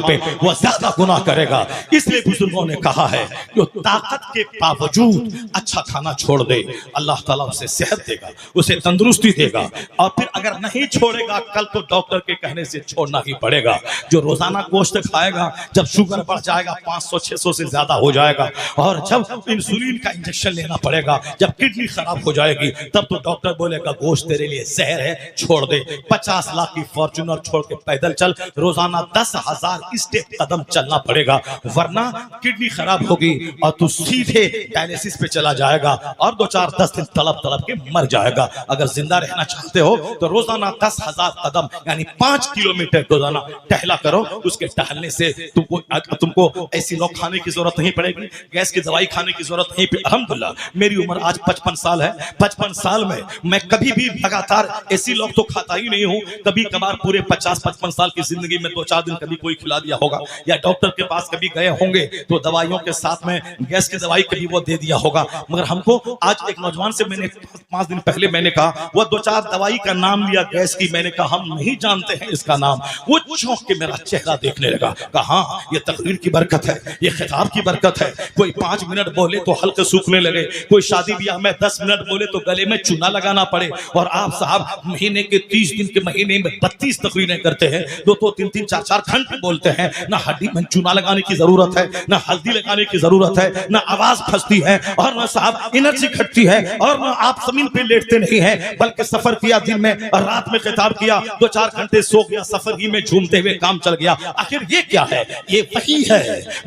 हाल पे वह ज्यादा गुनाह करेगा। इसलिए बुजुर्गों ने कहा है जो ताकत के बावजूद अच्छा खाना छोड़ दे, अल्लाह ताला उसे सेहत देगा, उसे तंदुरुस्ती देगा। और फिर अगर नहीं छोड़ेगा कल तो डॉक्टर के कहने से छोड़ना ही पड़ेगा। जो रोजाना गोश्त खाएगा, जब शुगर बढ़ जाएगा 500-600 से ज्यादा हो जाएगा, और जब इंसुलिन का इंजेक्शन लेना पड़ेगा, जब किडनी खराब हो जाएगी, तब तो डॉक्टर बोलेगा गोश्त तेरे लिए जहर है, छोड़ दे। 50 लाख की फॉर्च्यूनर छोड़ के पैदल चल, रोजाना 10,000 स्टेप कदम चलना पड़ेगा, वरना किडनी खराब होगी और तू सीधे डायलिसिस पे चला जाएगा और 2-4-10 दिन तड़प तड़प के मर जाएगा। अगर जिंदा रहना चाहते हो तो रोजाना 10,000 कदम यानी 5 किलोमीटर रोजाना टहला करो। उसके टहलने से तुमको ऐसी लोग खाने की जरूरत नहीं पड़ेगी, गैस की दवाई खाने की जरूरत नहीं पड़ेगी। अल्हम्दुलिल्लाह मेरी उम्र आज 55 साल है। 55 साल में मैं कभी भी लगातार ऐसी लोग तो खाता ही नहीं हूँ। कभी कभार पूरे 50-55 साल की जिंदगी में 2-4 दिन कभी कोई खिला दिया होगा, या डॉक्टर के पास कभी गए होंगे तो दवाइयों के साथ में गैस की दवाई कभी वो दे दिया होगा। मगर हमको आज एक नौजवान से मैंने 5 दिन पहले मैंने कहा, वो 2-4 दवाई का नाम लिया गैस की, मैंने कहा हम नहीं जानते हैं इसका नाम। वो चौंक के मेरा चेहरा देखने लगा, कहा हाँ ये तकरीर की बरकत है, ये खिताब की बरकत है। कोई 5 मिनट बोले तो हल्के सूखने लगे, कोई शादी ब्याह में 10 मिनट बोले तो गले में चूना लगाना पड़े। और आप साहब महीने के 30 दिन के महीने में 32 तकरीरें करते हैं, 2-2, 3-3, 4-4 घंटे बोलते हैं। ना हड्डी में चूना लगाने की जरूरत है, ना हल्दी लगाने की जरूरत है, ना आवाज फंसती है, और ना साहब एनर्जी घटती है, और ना आप जमीन पे लेटते नहीं है, बल्कि सफर किया दिन में और रात में खिताब किया, 2-4 घंटे सो गया, सफर ही में झूमते हुए काम चल गया। आखिर ये क्या है? ये वही है,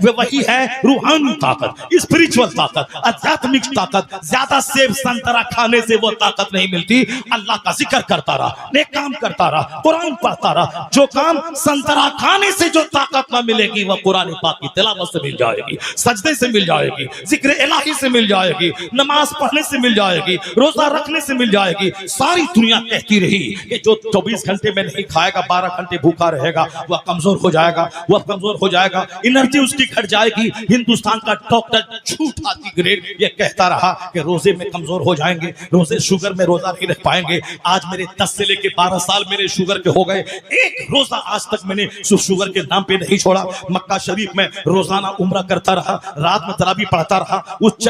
वही है रूहानी ताकत, स्पिरिचुअल ताकत, आध्यात्मिक ताकत। ज्यादा सेब संतरा खाने से वो ताकत नहीं मिलती। अल्लाह का जिक्र करता रहा, नेक काम करता रहा, कुरान पढ़ता रहा। जो काम संतरा खाने से जो ताकत ना मिलेगी वह कुरान पाक की तिलावत से मिल जाएगी, सजदे से मिल जाएगी, जिक्र इलाही से मिल जाएगी, नमाज पढ़ने से मिल जाएगी, रोजा रखने से मिल जाएगी। सारी दुनिया कहती रही कि जो 24 घंटे में नहीं खाएगा 12 घंटे भूखा रहेगा वह कमजोर हो जाएगा, वह कमजोर हो जाएगा, एनर्जी उसकी घट जाएगी। हिंदुस्तान का डॉक्टर झूठा ग्रेड ये कहता रहा कि रोजे में कमजोर हो जाएंगे, रोजे शुगर में रोजा नहीं रख पाएंगे। आज मेरे 10 से लेके 12 साल मेरे शुगर के हो गए, एक रोजा आज तक मैंने शुगर के नाम पे नहीं छोड़ा। मक्का शरीफ में रोजाना उम्रा करता रहा, रात में तरावी पढ़ता रहा उस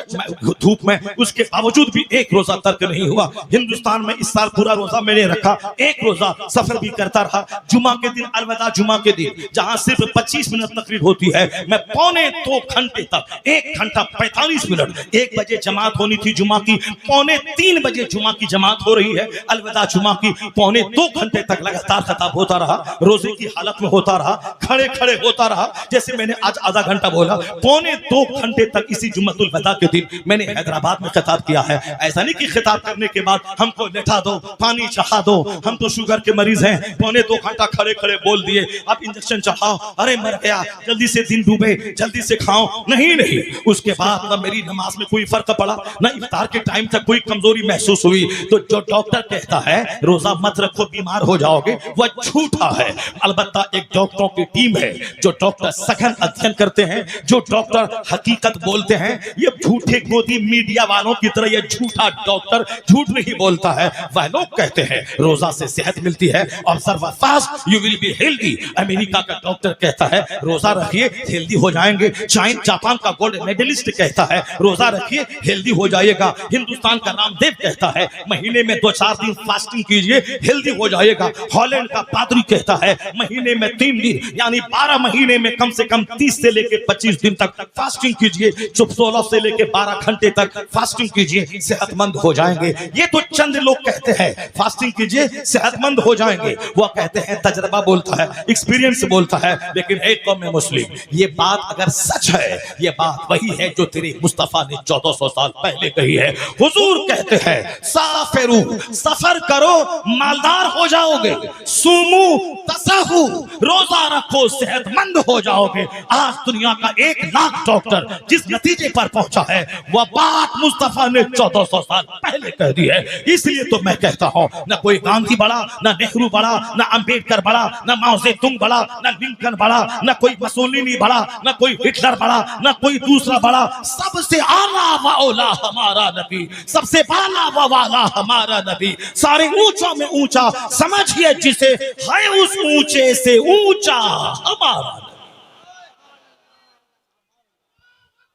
धूप में, उसके बावजूद भी एक रोजा तर्क नहीं हुआ। हिंदुस्तान में इस साल पूरा रोजा मैंने रखा, एक रोजा सफर भी करता रहा। जुमा के दिन, अलविदा जुमा के दिन, जहां सिर्फ 25 मिनट तकरीर होती है, मैं 2.25 घंटे तक, 1 घंटा 45 मिनट, 1 बजे जमात होनी थी जुमा की, 2:45 बजे जुमा की जमात हो रही है, अलविदा जुमा की, 2.25 घंटे तक लगातार खताब होता रहा, रोजे की हालत में होता रहा, खड़े खड़े होता रहा। जैसे मैंने आज आधा घंटा बोला, 2.25 घंटे तक इसी जुम्मतुल वदा के दिन मैंने हैदराबाद में खिताब किया है। ऐसा नहीं कि खिताब करने के बाद हमको लेटा दो, पानी चढ़ा दो, हम तो शुगर के मरीज हैं, 2.25 घंटा खड़े खड़े बोल दिए, अब इंजेक्शन चढ़ाओ, अरे मर गया, जल्दी से दिन डूबे, जल्दी से खाओ। नहीं नहीं, उसके बाद ना मेरी नमाज में कोई फर्क पड़ा, ना इफ्तार के टाइम तक कोई कमजोरी महसूस हुई। तो जो डॉक्टर कहता है रोजा मत रखो बीमार हो जाओगे, वह झूठा है। अलबत्ता एक डॉक्टरों की टीम है जो डॉक्टर सघन अध्ययन करते हैं, जो डॉक्टर हकीकत बोलते हैं। ये झूठे गोदी मीडिया वालों की तरह ये झूठा डॉक्टर झूठ नहीं बोलता है। वह लोग कहते हैं रोजा से सेहत मिलती है, observe fast you will be healthy. America का डॉक्टर कहता है रोजा रखिए हेल्दी हो जाएंगे। जापान का गोल्ड मेडलिस्ट कहता है रोजा रखिए हेल्दी हो जाएगा। हिंदुस्तान का रामदेव कहता है महीने में 2-4 दिन फास्टिंग कीजिए हेल्दी हो जाएगा। हॉलैंड का पादरी कहता है महीने में 3 दिन यानी 12 महीने में कम से कम 30 से लेकर 25 दिन तक फास्टिंग कीजिए, 16 से लेकर 12 घंटे तक फास्टिंग कीजिए, सेहतमंद हो जाएंगे। ये तो चंद लोग कहते हैं फास्टिंग कीजिए सेहतमंद हो जाएंगे। वो कहते हैं तजर्बा बोलता है, एक्सपीरियंस बोलता है। लेकिन एक कौम मुस्लिम, ये बात अगर सच है, ये बात वही है जो तेरे मुस्तफा ने 1400 साल पहले कही है। हुजूर कहते हैं साफिरू, सफर करो मालदार हो जाओगे, सुमू तसहू, रोजा रखो सेहतमंद हो जाओगे। आज दुनिया का 1 लाख डॉक्टर जिस नतीजे पर पहुंचा है वह बात मुस्तफा ने 1400 साल पहले कह दी है। इसलिए तो मैं कहता हूं ना कोई गांधी बड़ा, ना नेहरू बड़ा, ना अंबेडकर बड़ा, ना माओ जेतुंग बड़ा, ना लिंकन बड़ा, ना कोई मुसोलिनी बड़ा, ना कोई हिटलर बड़ा, ना कोई दूसरा बड़ा। सबसे आला व औला हमारा नबी, सबसे बाला व वाला हमारा नबी, सारे ऊंचों में ऊंचा, समझिए जिसे है उस ऊंचे से ऊंचा हमारा नबी।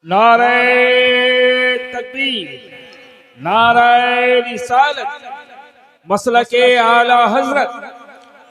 नारे तकबीर, नारे रिसालत, मसलके आला हजरत,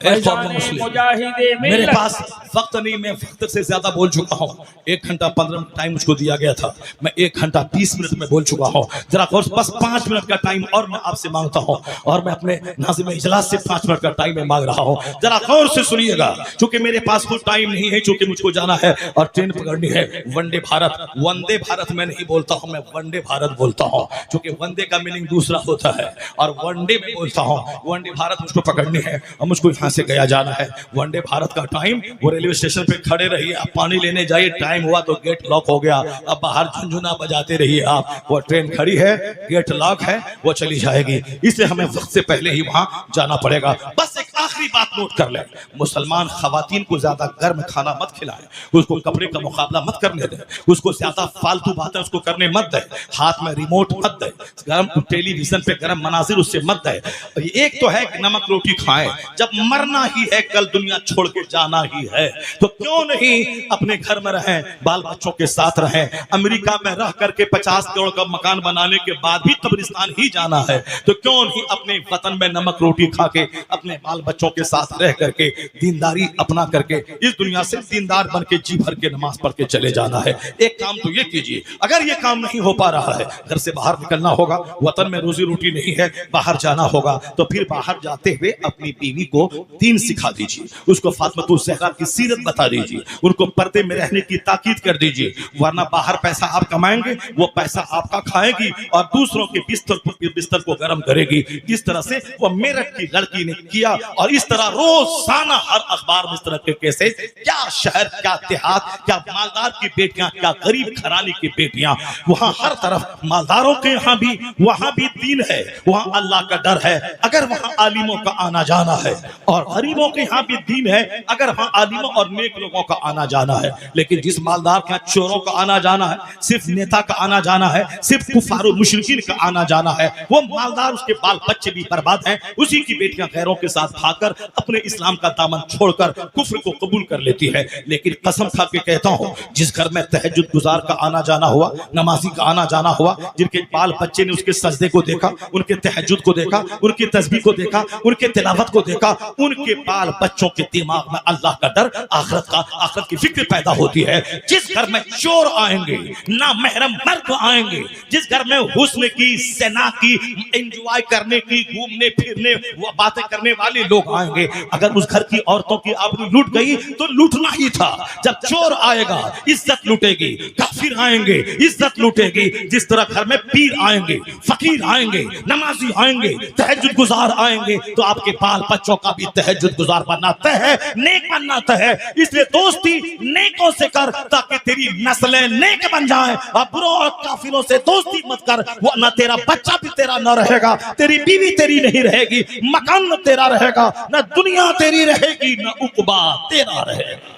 मुजाहिदे मेरे पास वक्त नहीं, मैं वक्त से ज्यादा बोल चुका हूँ। 1 घंटा 15 मिनट टाइम मुझको दिया गया था, मैं 1 घंटा 30 मिनट में बोल चुका हूँ। जरा बस 5 मिनट का टाइम और मैं आपसे मांगता हूँ, और मैं अपने नाज़िम इजलास से 5 मिनट का टाइम मैं मांग रहा हूँ। जरा गौर से सुनिएगा, क्योंकि मेरे पास कोई टाइम नहीं है, क्योंकि मुझको जाना है और ट्रेन पकड़नी है। वंदे भारत, वंदे भारत मैं नहीं बोलता हूँ, मैं वंदे भारत बोलता हूँ, क्योंकि वंदे का मीनिंग दूसरा होता है और वनडे में बोलता हूँ। वंदे भारत मुझको पकड़नी है और मुझको यहाँ से गया जाना है। वनडे भारत का टाइम, वो रेलवे स्टेशन पे खड़े रहिए, आप पानी लेने जाइए, टाइम हुआ तो गेट लॉक हो गया, अब बाहर झुनझुना बजाते रहिए आप। वो ट्रेन खड़ी है, गेट लॉक है, वो चली जाएगी, इसलिए हमें वक्त से पहले ही वहां जाना पड़ेगा। बस एक आखिरी बात नोट कर ले, मुसलमान खवातीन को ज्यादा गर्म खाना मत खिलाएं, उसको कपड़े का मुकाबला मत करने दें, उसको ज्यादा फालतू बातें उसको करने मत दे, हाथ में रिमोट मत दे, गर्म टेलीविजन पे गर्म मनाजिर उससे मत दे। एक तो है कि नमक रोटी खाएं, जब मरना ही है, कल दुनिया छोड़ के जाना ही है, तो क्यों नहीं अपने घर में रहें, बाल बच्चों के साथ रहें। अमेरिका में रह करके 50 करोड़ का मकान बनाने के बाद भी कब्रिस्तान ही जाना है, तो क्यों नहीं अपने वतन में नमक रोटी खा के अपने बाल बच्चों के साथ रह करके दीनदारी अपना करके इस दुनिया से दीनदार बन के जी भर के नमाज पढ़ के चले जाना है। एक काम तो ये कीजिए, अगर ये काम नहीं हो पा रहा है, घर से बाहर निकलना होगा, वतन में रोजी रोटी नहीं है, बाहर जाना होगा, तो फिर बाहर जाते हुए अपनी बीवी को दीन सिखा दीजिए, उसको फातिमातुज़ ज़हरा की सीरत बता दीजिए, उनको पर्दे में रहने की ताकीद कर दीजिए, वरना बाहर पैसा आप कमाएंगे, वो पैसा आपका खाएगी और दूसरों के बिस्तर को गर्म करेगी। जिस तरह से वो मेरठ की लड़की ने किया, और इस तरह रोजाना हर अखबार में इस तरह के केसेस, क्या शहर, क्या देहात, क्या मालदार की बेटियां, क्या गरीब घराने की बेटियां, वहां हर तरफ मालदारों के यहाँ भी, वहां भी दीन है, वहां अल्लाह का डर है, अगर वहां आलिमों का आना जाना है, और गरीबों के यहाँ भी दीन है, अगर वहां आलिमों और नेक लोगों का आना जाना है। लेकिन जिस मालदार के यहाँ चोरों का आना जाना है, सिर्फ नेता का आना जाना है, सिर्फ कुफार और मुशरिकीन का आना जाना है, वो मालदार, उसके बाल बच्चे भी बर्बाद हैं, उसी की बेटियां गैरों के साथ भागकर अपने इस्लाम का दामन छोड़कर कुफ्र को कबूल कर लेती है। लेकिन कसम खा के कहता हूं, जिस घर में तहज्जुद गुजार का आना जाना हुआ, नमाजी का आना जाना हुआ, जिनके बाल बच्चे ने उसके सजदे को देखा, उनके तहज्जुद को देखा, उनकी तस्बीह को देखा, उनके तिलावत को देखा, उनके बाल बच्चों के दिमाग में अल्लाह का डर, आखिरत की फिक्र पैदा होती है। जिस घर में चोर आएंगे, ना महरम मर्द आएंगे, जिस घर में हुस्न की, सेना की, एंजॉय करने की, घूमने फिरने, वो बातें करने वाले लोग आएंगे, अगर उस घर की औरतों की आबरू लूट गई तो लूटना ही था। जब चोर आएगा इज्जत लूटेगी, काफिर आएंगे इज्जत लूटेगी। जिस तरह घर में पीर आएंगे, फकीर आएंगे, नमाजी आएंगे, तहज्जुद गुजार आएंगे, तो आपके बाल बच्चों का भी तहज्जुद गुजार बनना तय है, नेक बनना तय है। इसलिए दोस्ती नेकों से कर, ताकि तेरी नस्लें नेक बन जाएं, और बुरों और काफिरों से दोस्ती मत कर, वो ना तेरा बच्चा भी तेरा न रहेगा, तेरी बीवी तेरी नहीं रहेगी, मकान तेरा रहेगा, न दुनिया तेरी रहेगी, न उकबा तेरा रहेगा।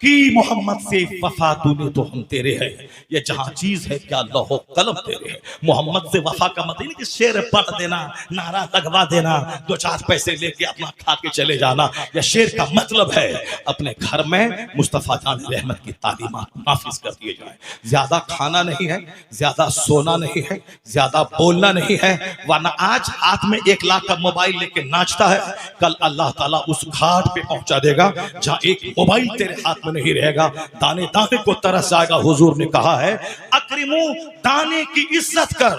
कि मोहम्मद से वफा तूने तो हम तेरे हैं, ये जहां चीज है क्या लौह कलम तेरे है। मोहम्मद से वफा का मतलब नहीं कि शेर पढ़ देना, नारा लगवा देना, 2-4 पैसे लेके अपना खा के चले जाना। या शेर का मतलब है अपने घर में मुस्तफा जान रहमत की तालीमात नाफिज कर दिए जाए। ज्यादा खाना नहीं है, ज्यादा सोना नहीं है, ज्यादा बोलना नहीं है, वरना आज हाथ में 1 लाख का मोबाइल लेके नाचता है, कल अल्लाह ताला उस घाट पे पहुंचा देगा जहां एक मोबाइल तेरे हाथ नहीं रहेगा, दाने दाने को तरस जाएगा। हुजूर ने कहा है, अक्रिमू, दाने की इज्जत कर,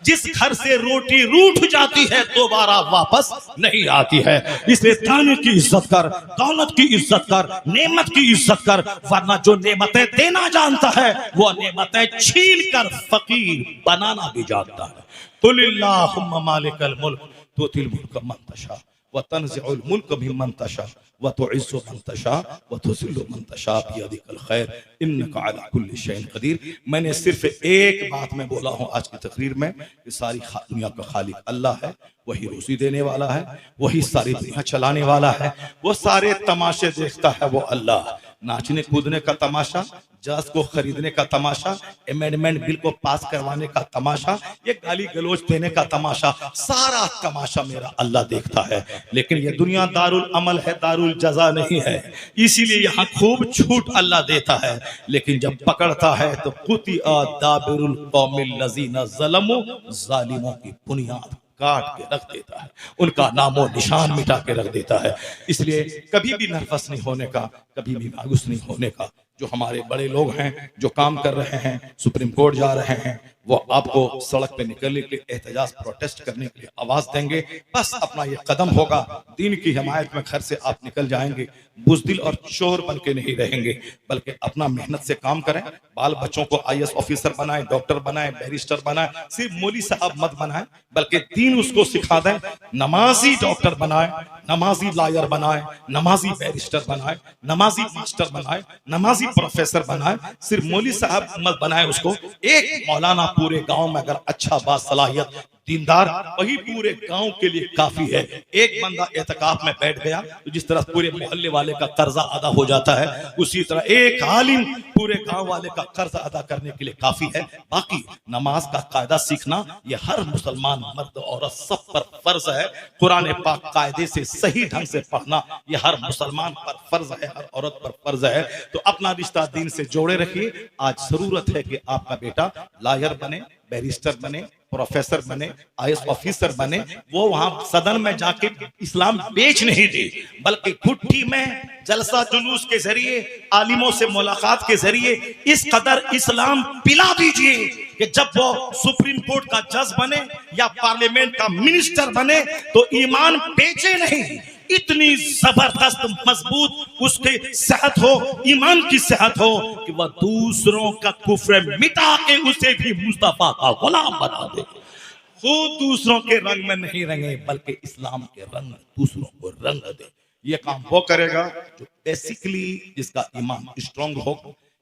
जिस घर से रोटी रूठ जाती है दोबारा वापस नहीं आती है। इसलिए दाने की इज्जत कर, दौलत की इज्जत कर, नेमत की इज्जत कर, वरना जो नेमतें देना जानता है वो नेमतें छीन कर फकीर बनाना भी जानता है। कुलिल्लाहुम्मा मालिकल मुल्क तुतिल मुल्क मन तशा व तंज़िउल मुल्क मिम्मन तशा व तुइज़्ज़ु मन तशा व तुज़िल्लु मन तशा बियदिकल खैर इन्नका अला कुल्लि शैइन क़दीर। मैंने सिर्फ एक बात में बोला हूँ आज की तकरीर में कि सारी दुनिया का खालिक अल्लाह है, वही रोज़ी देने वाला है, वही सारी दुनिया चलाने वाला है, वो सारे तमाशे देखता है वो अल्लाह। नाचने कूदने का तमाशा, जज को खरीदने का तमाशा, अमेंडमेंट बिल को पास करवाने का तमाशा, ये गाली गलोच देने का तमाशा, सारा तमाशा मेरा अल्लाह देखता है। लेकिन ये दुनिया दारुल अमल है, दारुल जजा नहीं है, इसीलिए यहाँ खूब छूट अल्लाह देता है। लेकिन जब पकड़ता है तो कुतिया दाबिरुल कौमिल लजीना ज़लमू, जालिमों की बुनियाद काट के रख देता है, उनका नामो निशान मिटा के रख देता है। इसलिए कभी भी नर्वस नहीं होने का, कभी भी मायूस नहीं होने का। जो हमारे बड़े लोग हैं जो काम कर रहे हैं, सुप्रीम कोर्ट जा रहे हैं, वो आपको सड़क पे निकलने के लिए, एहतजाज प्रोटेस्ट करने के लिए आवाज देंगे। बस अपना ये कदम होगा, दीन की हिमायत में घर से आप निकल जाएंगे, बुज़दिल और चोर बन के नहीं रहेंगे, बल्कि अपना मेहनत से काम करें, बाल बच्चों को IAS ऑफिसर बनाएं, डॉक्टर बनाएं, बैरिस्टर बनाएं, सिर्फ मौली साहब मत बनाएं, बल्कि दीन उसको सिखा दें। नमाजी डॉक्टर बनाएं, नमाजी लॉयर बनाएं, नमाजी बैरिस्टर बनाएं, नमाजी मास्टर बनाएं, नमाजी प्रोफेसर बनाएं, सिर्फ मौली साहब मत बनाएं उसको। एक मौलाना पूरे गांव में अगर अच्छा बासलाहियत दीनदार, वही पूरे गांव के लिए काफी है। एक बंदा एतकाफ में बैठ गया तो जिस तरह पूरे मोहल्ले वाले का कर्जा अदा हो जाता है, उसी तरह एक आलिम पूरे गांव वाले का कर्जा अदा करने के लिए काफी है। बाकी नमाज का कायदा सीखना ये हर मुसलमान मर्द औरत सब पर फर्ज है। कुरान पाक कायदे से सही ढंग से पढ़ना ये हर मुसलमान पर फर्ज है, हर औरत पर फर्ज है। तो अपना रिश्ता दीन से जोड़े रखिए। आज जरूरत है कि आपका बेटा लॉयर बने, बैरिस्टर बने, प्रोफेसर बने, IAS ऑफिसर बने। वो वहां सदन में जाके इस्लाम बेच नहीं दे, बल्कि घुट्टी में जलसा जुलूस के जरिए, आलिमों से मुलाकात के जरिए इस कदर इस्लाम पिला दीजिए कि जब वो सुप्रीम कोर्ट का जज बने या पार्लियामेंट का मिनिस्टर बने तो ईमान बेचे नहीं। इतनी जबरदस्त मजबूत उसके सेहत हो, ईमान की सेहत हो कि वह दूसरों का कुफ्र मिटा के उसे भी मुस्तफा का गुलाम बना दे। खुद दूसरों के रंग में नहीं रंगे, बल्कि इस्लाम के रंग में दूसरों को रंग दे। ये काम वो करेगा जो बेसिकली जिसका ईमान स्ट्रांग हो।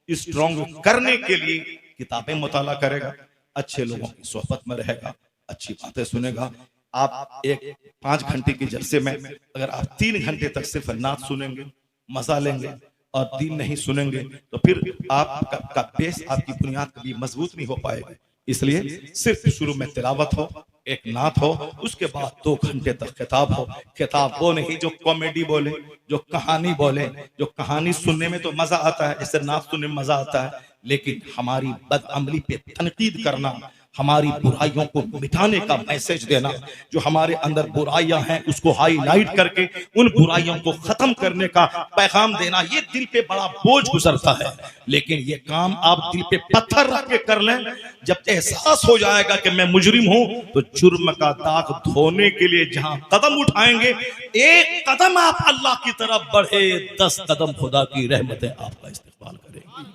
स्ट्रांग करने के लिए किताबें मुताला करेगा, अच्छे लोगों की सोहबत में रहेगा, अच्छी बातें सुनेगा। आप एक 5 घंटे के जलसे में अगर आप 3 घंटे तक सिर्फ नात सुनेंगे, मजा लेंगे और दीन नहीं सुनेंगे तो फिर आपका बेस, आपकी बुनियाद कभी मजबूत नहीं हो पाएगी। इसलिए सिर्फ शुरू में तिलावत हो, एक नात हो, उसके बाद 2 घंटे तक खिताब हो। खिताब वो नहीं जो कॉमेडी बोले, जो कहानी बोले। जो कहानी सुनने में तो मजा आता है, जैसे नात सुनने में मजा आता है, लेकिन हमारी बदअमली पे तनकीद करना, हमारी बुराइयों को मिटाने का मैसेज देना, जो हमारे अंदर बुराइयां हैं उसको हाईलाइट करके उन बुराइयों को खत्म करने का पैगाम देना, ये दिल पे बड़ा बोझ गुजरता है। लेकिन ये काम आप दिल पे पत्थर रख के कर लें, जब एहसास हो जाएगा कि मैं मुजरिम हूं, तो जुर्म का दाग धोने के लिए जहां कदम उठाएंगे, एक कदम आप अल्लाह की तरफ बढ़े, 10 कदम खुदा की रहमतें आपका इस्तेमाल करेंगी।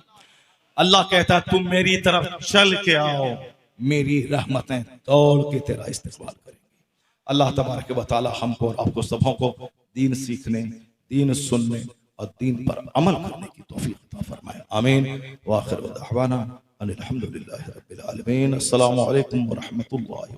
अल्लाह कहता है तुम मेरी तरफ चल के आओ, मेरी रहमतें दौड़ के तेरा इस्तेमाल करेंगी। अल्लाह तबारक व तआला हमको और आपको सबों को दीन सीखने, दीन सुनने और दीन पर अमल करने की तौफीक अता फरमाए। आमीन। व आखिर दअवाना अनिल हम्दुलिल्लाहि रब्बिल आलमीन। अस्सलामु अलैकुम व रहमतुल्लाहि।